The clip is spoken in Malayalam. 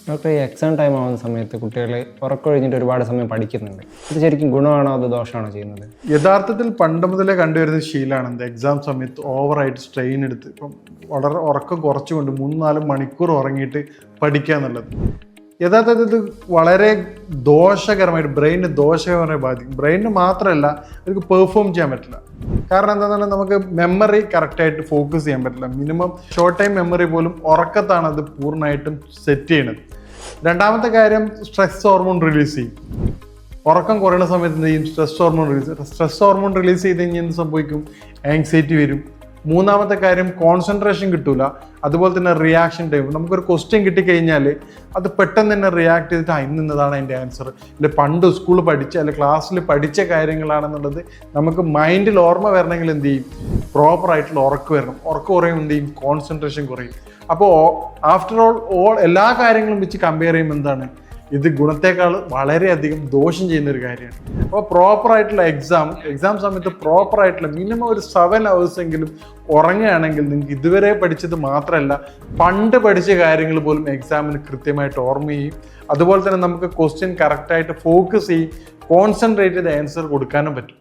ഡോക്ടർ, ഈ എക്സാം ടൈം ആവുന്ന സമയത്ത് കുട്ടികൾ ഉറക്കൊഴിഞ്ഞിട്ട് ഒരുപാട് സമയം പഠിക്കുന്നുണ്ട്. ഇത് ശരിക്കും ഗുണമാണോ അതോ ദോഷമാണോ ചെയ്യുന്നത്? യഥാർത്ഥത്തിൽ പണ്ട് മുതലേ കണ്ടുവരുന്ന ശീലമാണ് എന്ത് എക്സാം സമയത്ത് ഓവറായിട്ട് സ്ട്രെയിൻ എടുത്ത് ഇപ്പം വളരെ ഉറക്കം കുറച്ചുകൊണ്ട് 3-4 മണിക്കൂർ ഉറങ്ങിയിട്ട് പഠിക്കുക എന്നുള്ളത് യഥാർത്ഥത്തിൽ ഇത് വളരെ ദോഷകരമായിട്ട് ബ്രെയിനിന് ദോഷകരമായി ബാധിക്കും. ബ്രെയിനിന് മാത്രമല്ല അവർക്ക് പെർഫോം ചെയ്യാൻ പറ്റില്ല. കാരണം എന്താണെന്ന് പറഞ്ഞാൽ നമുക്ക് മെമ്മറി കറക്റ്റായിട്ട് ഫോക്കസ് ചെയ്യാൻ പറ്റില്ല. മിനിമം ഷോർട്ട് ടൈം മെമ്മറി പോലും ഉറക്കത്താണ് അത് പൂർണ്ണമായിട്ടും സെറ്റ് ചെയ്യണത്. രണ്ടാമത്തെ കാര്യം, സ്ട്രെസ് ഹോർമോൺ റിലീസ് ചെയ്യും. ഉറക്കം കുറയുന്ന സമയത്ത് എന്ത് ചെയ്യും? സ്ട്രെസ് ഹോർമോൺ റിലീസ് ചെയ്ത് കഴിഞ്ഞാൽ എന്ത് സംഭവിക്കും? ആങ്സൈറ്റി വരും. മൂന്നാമത്തെ കാര്യം, കോൺസെൻട്രേഷൻ കിട്ടൂല. അതുപോലെ തന്നെ റിയാക്ഷൻ ടൈം. നമുക്കൊരു ക്വസ്റ്റ്യൻ കിട്ടിക്കഴിഞ്ഞാൽ അത് പെട്ടെന്ന് തന്നെ റിയാക്ട് ചെയ്തിട്ട് ഇന്നതാണ് അതിൻ്റെ ആൻസർ, അല്ലെ പണ്ട് സ്കൂളിൽ പഠിച്ച അല്ലെ ക്ലാസ്സിൽ പഠിച്ച കാര്യങ്ങളാണെന്നുള്ളത് നമുക്ക് മൈൻഡിൽ ഓർമ്മ വരണമെങ്കിൽ എന്ത് ചെയ്യും? പ്രോപ്പറായിട്ടുള്ള ഉറക്കം വരണം. ഉറക്കം കുറയും, എന്ത് ചെയ്യും? കോൺസെൻട്രേഷൻ കുറയും. അപ്പോൾ ആഫ്റ്റർ ഓൾ എല്ലാ കാര്യങ്ങളും വെച്ച് കമ്പയർ ചെയ്യുമ്പോൾ എന്താണ് ഇത് ഗുണത്തേക്കാൾ വളരെയധികം ദോഷം ചെയ്യുന്ന ഒരു കാര്യമാണ്. അപ്പോൾ പ്രോപ്പറായിട്ടുള്ള എക്സാം സമയത്ത് പ്രോപ്പറായിട്ടുള്ള മിനിമം ഒരു 7 hours എങ്കിലും ഉറങ്ങുകയാണെങ്കിൽ നിങ്ങൾക്ക് ഇതുവരെ പഠിച്ചത് മാത്രമല്ല പണ്ട് പഠിച്ച കാര്യങ്ങൾ പോലും എക്സാമിന് കൃത്യമായിട്ട് ഓർമ്മ ചെയ്യും. അതുപോലെ തന്നെ നമുക്ക് ക്വസ്റ്റ്യൻ കറക്റ്റായിട്ട് ഫോക്കസ് ചെയ്യും, കോൺസെൻട്രേറ്റ് ചെയ്ത് ആൻസർ കൊടുക്കാനും പറ്റും.